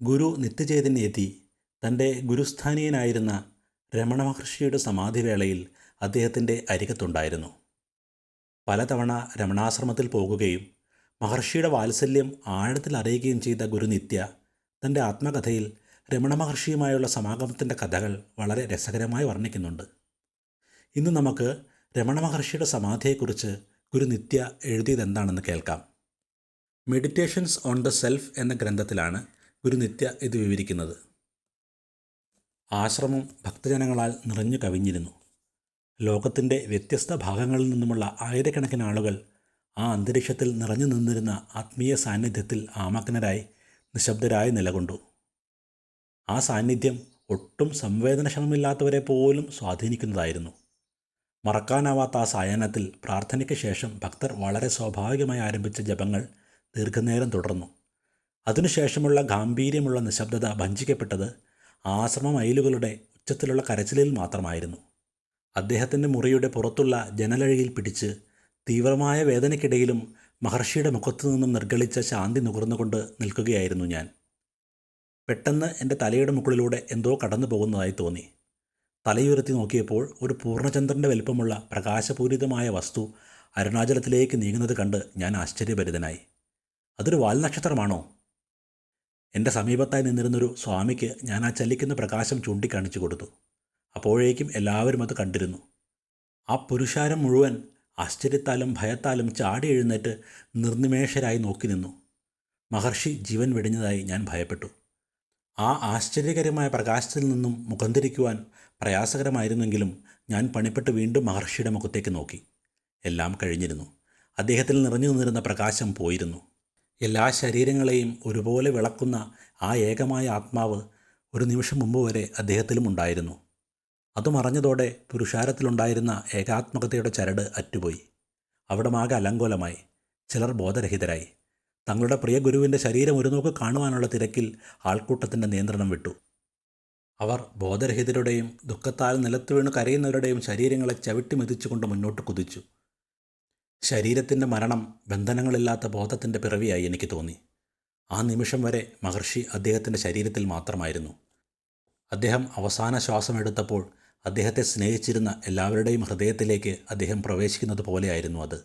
ഗുരു നിത്യചൈതന്യയെത്തി തൻ്റെ ഗുരുസ്ഥാനീയനായിരുന്ന രമണ മഹർഷിയുടെ സമാധിവേളയിൽ അദ്ദേഹത്തിൻ്റെ അരികത്തുണ്ടായിരുന്നു. പലതവണ രമണാശ്രമത്തിൽ പോകുകയും മഹർഷിയുടെ വാത്സല്യം ആഴത്തിൽ അറിയുകയും ചെയ്ത ഗുരുനിത്യ തൻ്റെ ആത്മകഥയിൽ രമണ മഹർഷിയുമായുള്ള സമാഗമത്തിൻ്റെ കഥകൾ വളരെ രസകരമായി വർണ്ണിക്കുന്നുണ്ട്. ഇന്ന് നമുക്ക് രമണ മഹർഷിയുടെ സമാധിയെക്കുറിച്ച് ഗുരുനിത്യ എഴുതിയതെന്താണെന്ന് കേൾക്കാം. മെഡിറ്റേഷൻസ് ഓൺ ദ സെൽഫ് എന്ന ഗ്രന്ഥത്തിലാണ് ഗുരുനിത്യ ഇത് വിവരിക്കുന്നത്. ആശ്രമം ഭക്തജനങ്ങളാൽ നിറഞ്ഞു കവിഞ്ഞിരുന്നു. ലോകത്തിൻ്റെ വ്യത്യസ്ത ഭാഗങ്ങളിൽ നിന്നുമുള്ള ആയിരക്കണക്കിന് ആളുകൾ ആ അന്തരീക്ഷത്തിൽ നിറഞ്ഞു നിന്നിരുന്ന ആത്മീയ സാന്നിധ്യത്തിൽ ആമഗ്നരായി നിശബ്ദരായി നിലകൊണ്ടു. ആ സാന്നിധ്യം ഒട്ടും സംവേദനക്ഷമമില്ലാത്തവരെ പോലും സ്വാധീനിക്കുന്നതായിരുന്നു. മറക്കാനാവാത്ത ആ സായാഹ്നത്തിൽ പ്രാർത്ഥനയ്ക്ക് ശേഷം ഭക്തർ വളരെ സ്വാഭാവികമായി ആരംഭിച്ച ജപങ്ങൾ ദീർഘനേരം തുടർന്നു. അതിനുശേഷമുള്ള ഗാംഭീര്യമുള്ള നിശബ്ദത ഭഞ്ജിക്കപ്പെട്ടത് ആശ്രമ മയിലുകളുടെ ഉച്ചത്തിലുള്ള കരച്ചിലിൽ മാത്രമായിരുന്നു. അദ്ദേഹത്തിൻ്റെ മുറിയുടെ പുറത്തുള്ള ജനലഴിയിൽ പിടിച്ച് തീവ്രമായ വേദനയ്ക്കിടയിലും മഹർഷിയുടെ മുഖത്തു നിന്നും നിർഗളിച്ച ശാന്തി നുകർന്നുകൊണ്ട് നിൽക്കുകയായിരുന്നു ഞാൻ. പെട്ടെന്ന് എൻ്റെ തലയുടെ മുകളിലൂടെ എന്തോ കടന്നു പോകുന്നതായി തോന്നി. തലയുയർത്തി നോക്കിയപ്പോൾ ഒരു പൂർണ്ണചന്ദ്രൻ്റെ വലിപ്പമുള്ള പ്രകാശപൂരിതമായ വസ്തു അരുണാചലത്തിലേക്ക് നീങ്ങുന്നത് കണ്ട് ഞാൻ ആശ്ചര്യഭരിതനായി. അതൊരു വാൽനക്ഷത്രമാണോ? എൻ്റെ സമീപത്തായി നിന്നിരുന്നൊരു സ്വാമിക്ക് ഞാൻ ആ ചലിക്കുന്ന പ്രകാശം ചൂണ്ടിക്കാണിച്ചു കൊടുത്തു. അപ്പോഴേക്കും എല്ലാവരും അത് കണ്ടിരുന്നു. ആ പുരുഷാരം മുഴുവൻ ആശ്ചര്യത്താലും ഭയത്താലും ചാടി എഴുന്നേറ്റ് നിർനിമേഷരായി നോക്കി നിന്നു. മഹർഷി ജീവൻ വെടിഞ്ഞതായി ഞാൻ ഭയപ്പെട്ടു. ആ ആശ്ചര്യകരമായ പ്രകാശത്തിൽ നിന്നും മുഖം തിരിക്കുവാൻ പ്രയാസകരമായിരുന്നെങ്കിലും ഞാൻ പണിപ്പെട്ട് വീണ്ടും മഹർഷിയുടെ മുഖത്തേക്ക് നോക്കി. എല്ലാം കഴിഞ്ഞിരുന്നു. അദ്ദേഹത്തിൽ നിറഞ്ഞു നിന്നിരുന്ന പ്രകാശം പോയിരുന്നു. എല്ലാ ശരീരങ്ങളെയും ഒരുപോലെ വിളക്കുന്ന ആ ഏകമായ ആത്മാവ് ഒരു നിമിഷം മുമ്പ് വരെ അദ്ദേഹത്തിലും ഉണ്ടായിരുന്നു. അത് മറഞ്ഞതോടെ പുരുഷാരത്തിലുണ്ടായിരുന്ന ഏകാത്മകതയുടെ ചരട് അറ്റുപോയി. അവിടമാകെ അലങ്കോലമായി. ചിലർ ബോധരഹിതരായി. തങ്ങളുടെ പ്രിയ ഗുരുവിൻ്റെ ശരീരം ഒരു നോക്ക് കാണുവാനുള്ള തിരക്കിൽ ആൾക്കൂട്ടത്തിൻ്റെ നിയന്ത്രണം വിട്ടു. അവർ ബോധരഹിതരുടെയും ദുഃഖത്താൽ നിലത്ത് വീണ് കരയുന്നവരുടെയും ശരീരങ്ങളെ ചവിട്ടി മെതിച്ചുകൊണ്ട് മുന്നോട്ട് കുതിച്ചു. ശരീരത്തിൻ്റെ മരണം ബന്ധനങ്ങളില്ലാത്ത ബോധത്തിൻ്റെ പിറവിയായി എനിക്ക് തോന്നി. ആ നിമിഷം വരെ മഹർഷി അദ്ദേഹത്തിൻ്റെ ശരീരത്തിൽ മാത്രമായിരുന്നു. അദ്ദേഹം അവസാന ശ്വാസമെടുത്തപ്പോൾ അദ്ദേഹത്തെ സ്നേഹിച്ചിരുന്ന എല്ലാവരുടെയും ഹൃദയത്തിലേക്ക് അദ്ദേഹം പ്രവേശിക്കുന്നത് പോലെയായിരുന്നു അത്.